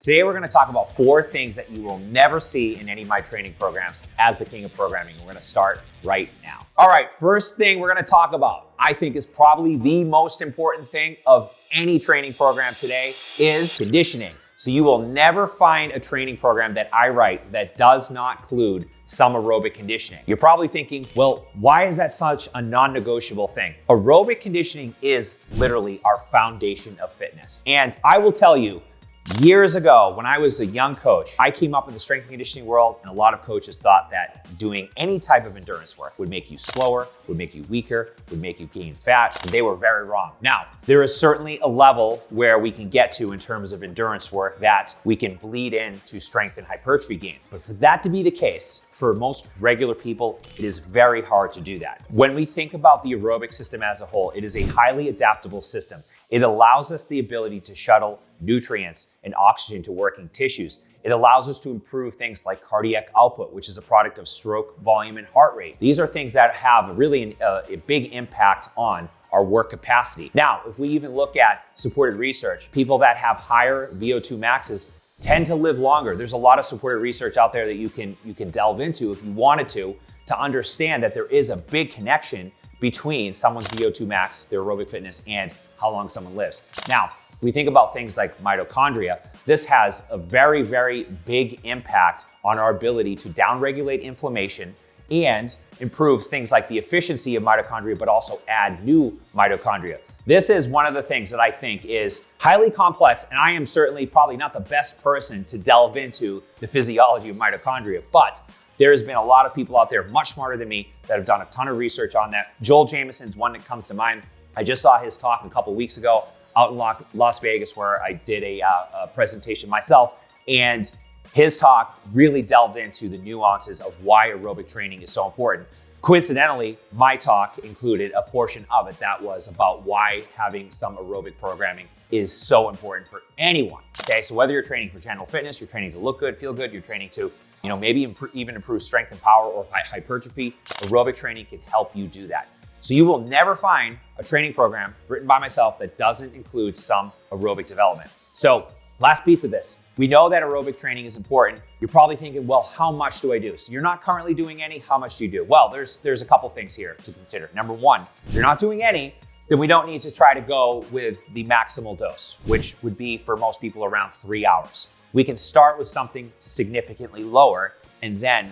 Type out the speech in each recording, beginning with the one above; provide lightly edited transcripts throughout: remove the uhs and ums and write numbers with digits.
Today we're going to talk about 4 things that you will never see in any of my training programs as the king of programming. We're going to start right now. All right, first thing we're going to talk about, I think is probably the most important thing of any training program today, is conditioning. So you will never find a training program that I write that does not include some aerobic conditioning. You're probably thinking, well, why is that such a non-negotiable thing? Aerobic conditioning is literally our foundation of fitness. And I will tell you, years ago, when I was a young coach, I came up in the strength and conditioning world, and a lot of coaches thought that doing any type of endurance work would make you slower, would make you weaker, would make you gain fat, and they were very wrong. Now, there is certainly a level where we can get to in terms of endurance work that we can bleed into strength and hypertrophy gains. But for that to be the case, for most regular people, it is very hard to do that. When we think about the aerobic system as a whole, it is a highly adaptable system. It allows us the ability to shuttle nutrients and oxygen to working tissues. It allows us to improve things like cardiac output, which is a product of stroke volume and heart rate. These are things that have really a big impact on our work capacity. Now, if we even look at supported research, people that have higher VO2 maxes tend to live longer. There's a lot of supported research out there that you can delve into if you wanted to understand that there is a big connection between someone's VO2 max, their aerobic fitness, and how long someone lives. Now, we think about things like mitochondria. This has a very, very big impact on our ability to downregulate inflammation and improves things like the efficiency of mitochondria, but also add new mitochondria. This is one of the things that I think is highly complex, and I am certainly probably not the best person to delve into the physiology of mitochondria, but there has been a lot of people out there much smarter than me that have done a ton of research on that. Joel Jamieson's one that comes to mind. I just saw his talk a couple weeks ago out in Las Vegas, where I did a presentation myself, and his talk really delved into the nuances of why aerobic training is so important. Coincidentally, my talk included a portion of it that was about why having some aerobic programming is so important for anyone. Okay, so whether you're training for general fitness, you're training to look good, feel good, you're training to maybe even improve strength and power or hypertrophy, aerobic training can help you do that. So you will never find a training program written by myself that doesn't include some aerobic development. So last piece of this, we know that aerobic training is important. You're probably thinking, well, how much do I do? So you're not currently doing any, how much do you do? Well, there's a couple things here to consider. Number one, if you're not doing any, then we don't need to try to go with the maximal dose, which would be for most people around 3 hours. We can start with something significantly lower and then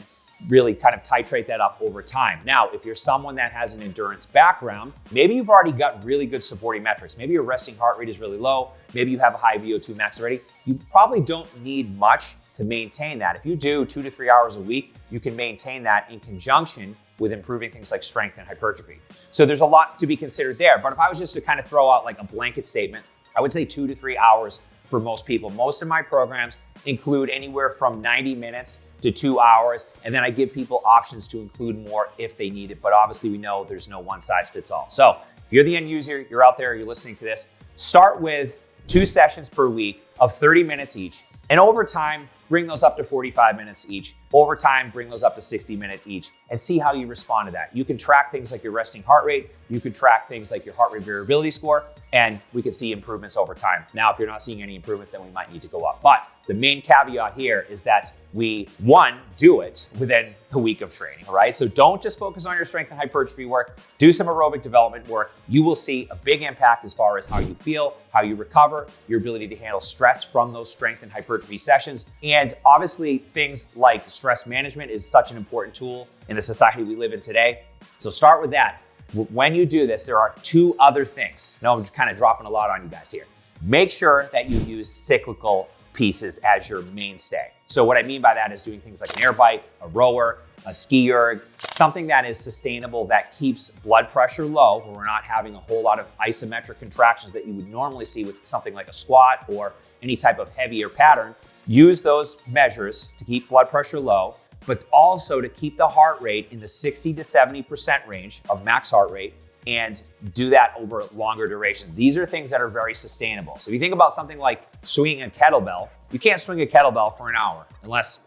really kind of titrate that up over time. Now, if you're someone that has an endurance background, maybe you've already got really good supporting metrics. Maybe your resting heart rate is really low. Maybe you have a high VO2 max already. You probably don't need much to maintain that. If you do 2 to 3 hours a week, you can maintain that in conjunction with improving things like strength and hypertrophy. So there's a lot to be considered there. But if I was just to kind of throw out like a blanket statement, I would say 2 to 3 hours for most people. Most of my programs include anywhere from 90 minutes to 2 hours, and then I give people options to include more if they need it. But obviously we know there's no one size fits all. So if you're the end user, you're out there, you're listening to this, start with 2 sessions per week of 30 minutes each. And over time, bring those up to 45 minutes each. Over time, bring those up to 60 minutes each and see how you respond to that. You can track things like your resting heart rate. You can track things like your heart rate variability score, and we can see improvements over time. Now, if you're not seeing any improvements, then we might need to go up. But the main caveat here is that we, one, do it within the week of training, all right? So don't just focus on your strength and hypertrophy work. Do some aerobic development work. You will see a big impact as far as how you feel, how you recover, your ability to handle stress from those strength and hypertrophy sessions. And obviously, things like stress management is such an important tool in the society we live in today. So start with that. When you do this, there are 2 other things. Now I'm just kind of dropping a lot on you guys here. Make sure that you use cyclical pieces as your mainstay. So what I mean by that is doing things like an air bike, a rower, a ski erg, something that is sustainable, that keeps blood pressure low, where we're not having a whole lot of isometric contractions that you would normally see with something like a squat or any type of heavier pattern. Use those measures to keep blood pressure low, but also to keep the heart rate in the 60 to 70% range of max heart rate, and do that over longer duration. These are things that are very sustainable. So if you think about something like swinging a kettlebell, you can't swing a kettlebell for an hour unless,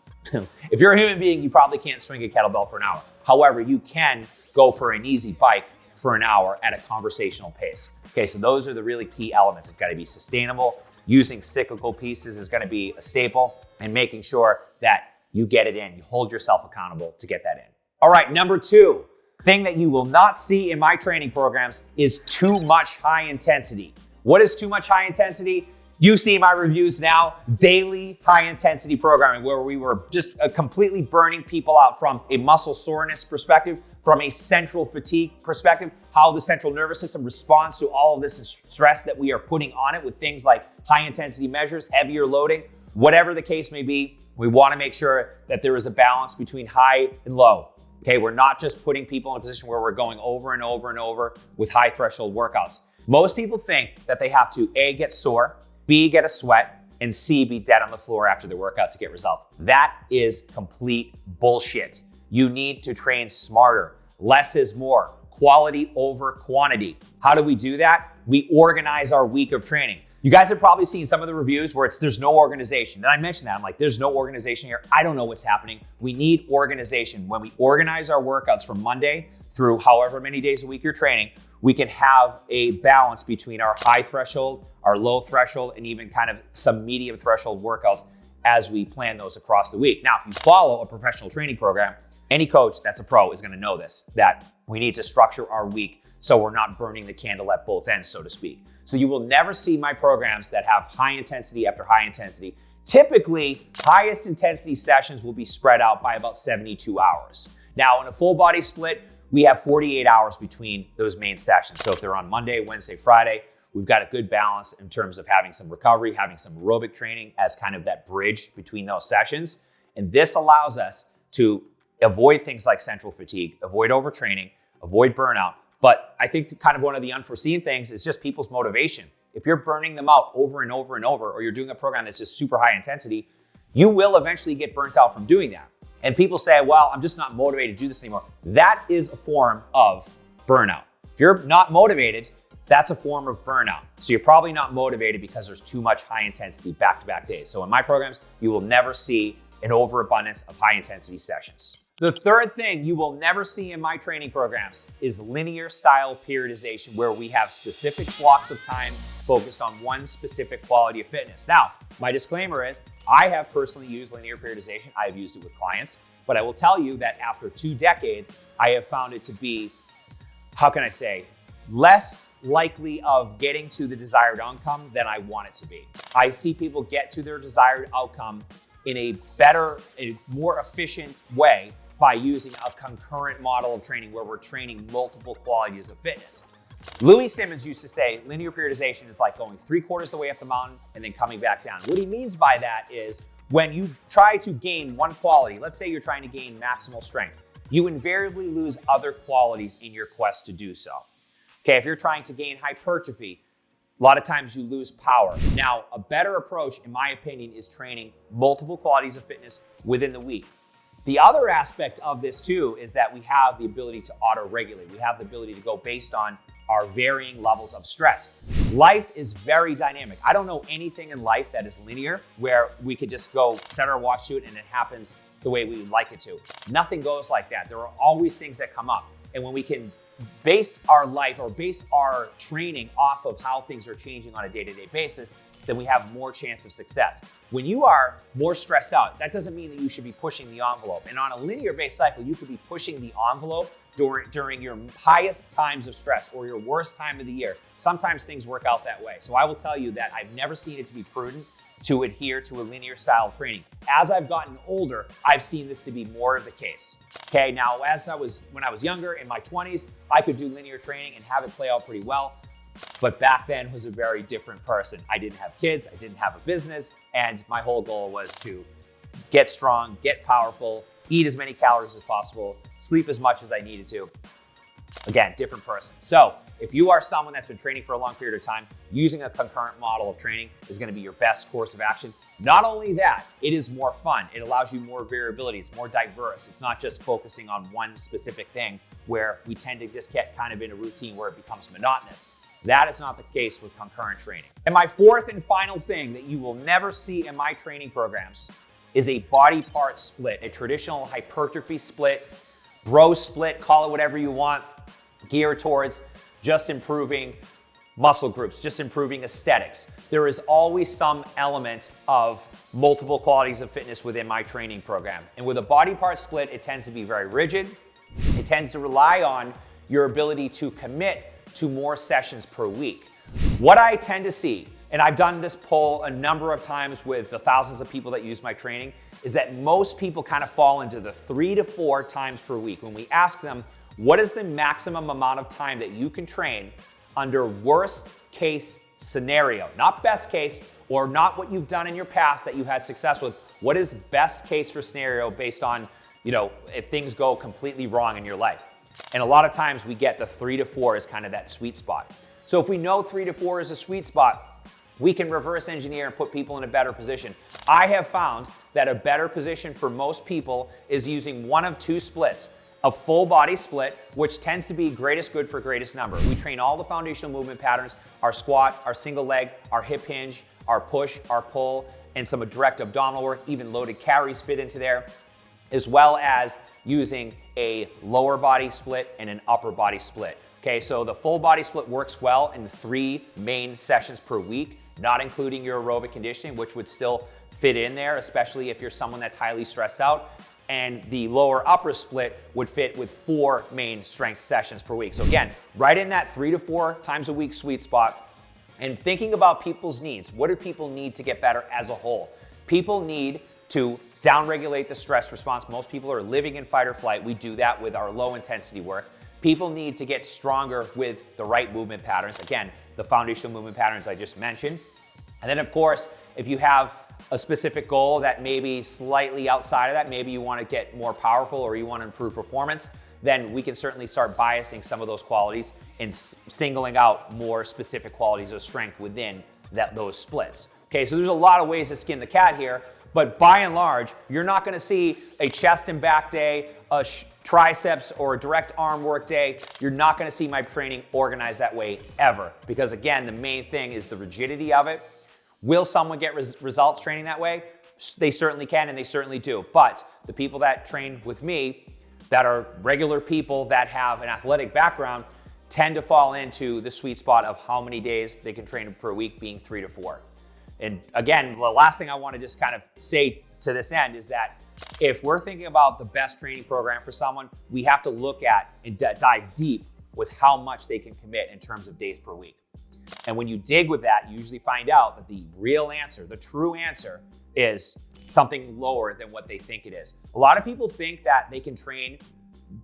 if you're a human being, you probably can't swing a kettlebell for an hour. However, you can go for an easy bike for an hour at a conversational pace. Okay, so those are the really key elements. It's gotta be sustainable. using cyclical pieces is going to be a staple, and making sure that you get it in. You hold yourself accountable to get that in. All right, number 2, thing that you will not see in my training programs is too much high intensity. What is too much high intensity? You see my reviews now, daily high intensity programming, where we were just completely burning people out from a muscle soreness perspective, from a central fatigue perspective, how the central nervous system responds to all of this stress that we are putting on it with things like high intensity measures, heavier loading, whatever the case may be. We want to make sure that there is a balance between high and low. Okay, we're not just putting people in a position where we're going over and over and over with high threshold workouts. Most people think that they have to A, get sore, B, get a sweat, and C, be dead on the floor after the workout to get results. That is complete bullshit. You need to train smarter. Less is more. Quality over quantity. How do we do that? We organize our week of training. You guys have probably seen some of the reviews where there's no organization. And I mentioned that. I'm like, there's no organization here. I don't know what's happening. We need organization. When we organize our workouts from Monday through however many days a week you're training, we can have a balance between our high threshold, our low threshold, and even kind of some medium threshold workouts as we plan those across the week. Now, if you follow a professional training program, any coach that's a pro is going to know this, that we need to structure our week so we're not burning the candle at both ends, so to speak. So you will never see my programs that have high intensity after high intensity. Typically, highest intensity sessions will be spread out by about 72 hours. Now, in a full body split, we have 48 hours between those main sessions. So if they're on Monday, Wednesday, Friday, we've got a good balance in terms of having some recovery, having some aerobic training as kind of that bridge between those sessions. And this allows us to avoid things like central fatigue, avoid overtraining, avoid burnout. But I think kind of one of the unforeseen things is just people's motivation. If you're burning them out over and over and over, or you're doing a program that's just super high intensity, you will eventually get burnt out from doing that. And people say, well, I'm just not motivated to do this anymore. That is a form of burnout. If you're not motivated, that's a form of burnout. So you're probably not motivated because there's too much high intensity back-to-back days. So in my programs, you will never see an overabundance of high intensity sessions. The third thing you will never see in my training programs is linear style periodization, where we have specific blocks of time focused on one specific quality of fitness. Now, my disclaimer is I have personally used linear periodization. I have used it with clients, but I will tell you that after 2 decades, I have found it to be, how can I say, less likely of getting to the desired outcome than I want it to be. I see people get to their desired outcome in a better, a more efficient way by using a concurrent model of training where we're training multiple qualities of fitness. Louis Simmons used to say linear periodization is like going 3/4 the way up the mountain and then coming back down. What he means by that is when you try to gain one quality, let's say you're trying to gain maximal strength, you invariably lose other qualities in your quest to do so. Okay, if you're trying to gain hypertrophy, a lot of times you lose power. Now, a better approach, in my opinion, is training multiple qualities of fitness within the week. The other aspect of this too is that we have the ability to auto-regulate. We have the ability to go based on our varying levels of stress. Life is very dynamic. I don't know anything in life that is linear, where we could just go set our watch to it and it happens the way we would like it to. Nothing goes like that. There are always things that come up. And when we can base our life or base our training off of how things are changing on a day-to-day basis, then we have more chance of success. When you are more stressed out, that doesn't mean that you should be pushing the envelope. And on a linear-based cycle, you could be pushing the envelope during your highest times of stress or your worst time of the year. Sometimes things work out that way. So I will tell you that I've never seen it to be prudent to adhere to a linear style training. As I've gotten older, I've seen this to be more of the case. Okay, now when I was younger, in my 20s, I could do linear training and have it play out pretty well. But back then was a very different person. I didn't have kids, I didn't have a business, and my whole goal was to get strong, get powerful, eat as many calories as possible, sleep as much as I needed to. Again, different person. So if you are someone that's been training for a long period of time, using a concurrent model of training is going to be your best course of action. Not only that, it is more fun. It allows you more variability. It's more diverse. It's not just focusing on one specific thing where we tend to just get kind of in a routine where it becomes monotonous. That is not the case with concurrent training. And my fourth and final thing that you will never see in my training programs is a body part split, a traditional hypertrophy split, bro split, call it whatever you want, geared towards just improving muscle groups, just improving aesthetics. There is always some element of multiple qualities of fitness within my training program. And with a body part split, it tends to be very rigid. It tends to rely on your ability to commit to more sessions per week. What I tend to see, and I've done this poll a number of times with the thousands of people that use my training, is that most people kind of fall into the 3 to 4 times per week. When we ask them, what is the maximum amount of time that you can train under worst case scenario, not best case, or not what you've done in your past that you had success with. What is best case for scenario based on, if things go completely wrong in your life? And a lot of times we get the 3 to 4 is kind of that sweet spot. So if we know 3 to 4 is a sweet spot, we can reverse engineer and put people in a better position. I have found that a better position for most people is using one of 2 splits. A full body split, which tends to be greatest good for greatest number. We train all the foundational movement patterns, our squat, our single leg, our hip hinge, our push, our pull, and some direct abdominal work, even loaded carries fit into there, as well as using a lower body split and an upper body split. Okay, so the full body split works well in 3 main sessions per week, not including your aerobic conditioning, which would still fit in there, especially if you're someone that's highly stressed out. And the lower upper split would fit with 4 main strength sessions per week. So again, right in that 3 to 4 times a week sweet spot. And thinking about people's needs. What do people need to get better as a whole? People need to downregulate the stress response. Most people are living in fight or flight. We do that with our low intensity work. People need to get stronger with the right movement patterns. Again, the foundational movement patterns I just mentioned. And then of course, if you have a specific goal that may be slightly outside of that, maybe you want to get more powerful or you want to improve performance, then we can certainly start biasing some of those qualities and singling out more specific qualities of strength within those splits. Okay, so there's a lot of ways to skin the cat here, but by and large, you're not going to see a chest and back day, a triceps or a direct arm work day. You're not going to see my training organized that way ever, because again, the main thing is the rigidity of it. Will someone get results training that way? They certainly can, and they certainly do. But the people that train with me, that are regular people that have an athletic background, tend to fall into the sweet spot of how many days they can train per week, being 3 to 4. And again, the last thing I want to just kind of say to this end is that if we're thinking about the best training program for someone, we have to look at and dive deep with how much they can commit in terms of days per week. And when you dig with that, you usually find out that the real answer, the true answer, is something lower than what they think it is. A lot of people think that they can train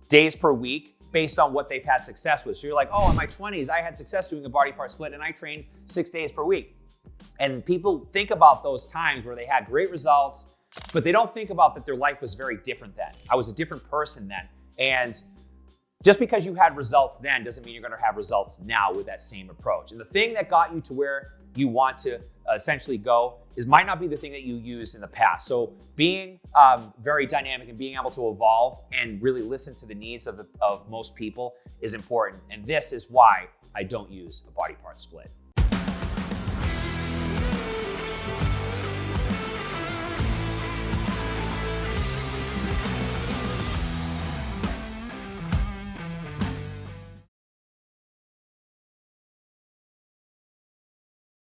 days per week based on what they've had success with. So you're like, oh, in my 20s, I had success doing a body part split and I trained 6 days per week. And people think about those times where they had great results, but they don't think about that their life was very different then. I was a different person then. And just because you had results then doesn't mean you're going to have results now with that same approach. And the thing that got you to where you want to essentially go might not be the thing that you used in the past. So being very dynamic and being able to evolve and really listen to the needs of most people is important. And this is why I don't use a body part split.